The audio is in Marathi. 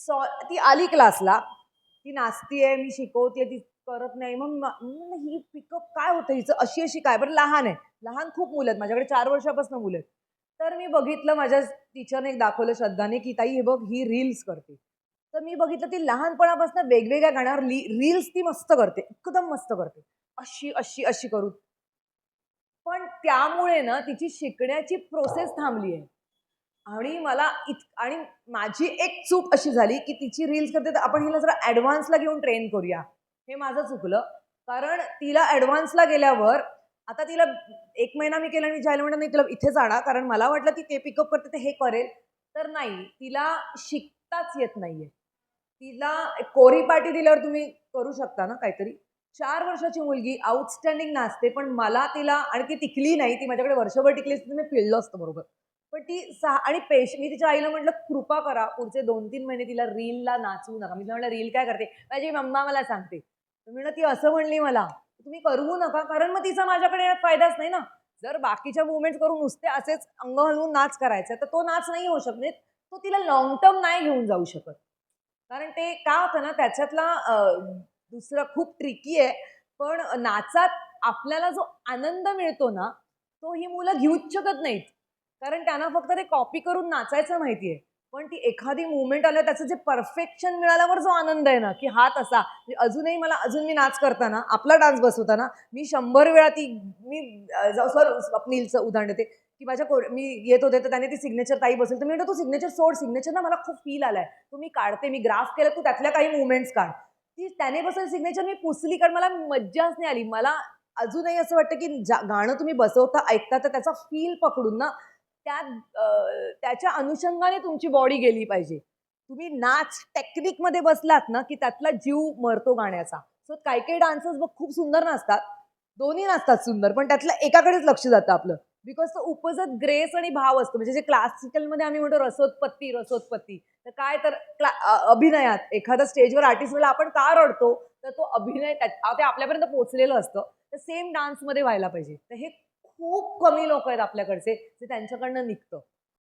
ती आली क्लासला, ती नाचतीये, मी शिकवतेय, ती करत नाही. मग मी म्हणलं, ही पिकअप काय होतं हिचं? अशी अशी काय? बरं लहान आहे. लहान खूप मुलं आहेत. माझ्याकडे 4 वर्षापासून मुलं आहेत. तर मी बघितलं माझ्या टीचरने एक दाखवलं श्रद्धाने, की "ताई हे बघ ही रील्स करते." तर मी बघितलं ती लहानपणापासून वेगवेगळ्या गाण्यावर रील्स ती मस्त करते. एकदम मस्त करते. अशी, अशी, अशी करून. पण त्यामुळे ना तिची शिकण्याची प्रोसेस थांबली आहे. आणि आणि माझी एक चूक अशी झाली, की तिची रील्स करते तर आपण हिला जरा ॲडव्हान्सला घेऊन ट्रेन करूया. हे माझं चुकलं. कारण तिला ॲडव्हान्सला गेल्यावर आता तिला 1 महिना मी केलं आणि जायला म्हटलं, "नाही, तिला इथेच आणा." कारण मला वाटलं ती ते पिकअप करते तर हे करेल. तर नाही, तिला शिकताच येत नाहीये. तिला एक कोरी पाटी दिल्यावर तुम्ही करू शकता ना काहीतरी. 4 वर्षाची मुलगी आउटस्टँडिंग नाचते, पण मला तिला आणि ती टिकली नाही. ती माझ्याकडे वर्षभर टिकली असती तर मी पिळलं असतं बरोबर. पण ती 6 आणि मी तिच्या आईला म्हटलं, "कृपा करा, पुढचे 2-3 महिने तिला रीलला नाचवू नका." मी तिला म्हटलं, "रील काय करते?" "माझी मम्मा मला सांगते." तर मी म्हटलं, "ती असं म्हणली मला." "तुम्ही करवू नका, कारण मग तिचा माझ्याकडे येण्यात फायदाच नाही ना." जर बाकीच्या मूव्हमेंट्स करून नुसते असेच अंग हलवून नाच करायचा, तर तो नाच नाही होऊ शकत. म्हणजे तो तिला लाँग टर्म नाही घेऊन जाऊ शकत. कारण ते काय होतं ना, त्याच्यातला दुसरं खूप ट्रिकी आहे. पण नाचात आपल्याला जो आनंद मिळतो ना, तो ही मुलं घेऊच शकत नाहीत. कारण त्यांना फक्त ते कॉपी करून नाचायचं माहितीये. पण ती एखादी मूव्हमेंट आल्यावर त्याचं जे परफेक्शन मिळाल्यावर जो आनंद आहे ना, की हात असा म्हणजे अजूनही मला अजून मी नाच करताना, आपला डान्स बसवताना मी 100 वेळा मी स्वप्नीलचं उदाहरण देते, की मी येत होते, तर त्याने ती सिग्नेचर ताई बसवली. तर मी म्हटलं, "तू सिग्नेचर सोड, सिग्नेचर ना मला खूप फील आलाय. तो मी काढते, मी ग्राफ केलं, तू त्यातल्या काही मूव्हमेंट्स काढ." ती त्याने बसवलेली सिग्नेचर मी पुसली कारण मला मज्जाच नाही आली. मला अजूनही असं वाटतं, की गाणं तुम्ही बसवता, ऐकता तर त्याचा फील पकडून ना, त्याच्या अनुषंगाने तुमची बॉडी गेली पाहिजे. तुम्ही नाच टेक्निकमध्ये बसलात ना, की त्यातला जीव मरतो गाण्याचा. सो काही-काही डान्सर्स बघ खूप सुंदर नाचतात. दोन्ही नाचतात सुंदर, पण त्यातल्या एकाकडेच लक्ष जातं आपलं. बिकॉज तो उपजत ग्रेस आणि भाव असतो. म्हणजे जे क्लासिकलमध्ये आम्ही म्हणतो रसोत्पत्ती, रसोत्पत्ती. तर काय तर अभिनयात एखादा स्टेजवर आर्टिस्ट वेळेला आपण का रडतो? तर तो अभिनय ते आपल्यापर्यंत पोहोचलेलं असतं. तर सेम डान्समध्ये व्हायला पाहिजे. तर हे खूप कमी लोकं आहेत आपल्याकडचे, जे त्यांच्याकडनं निघतं.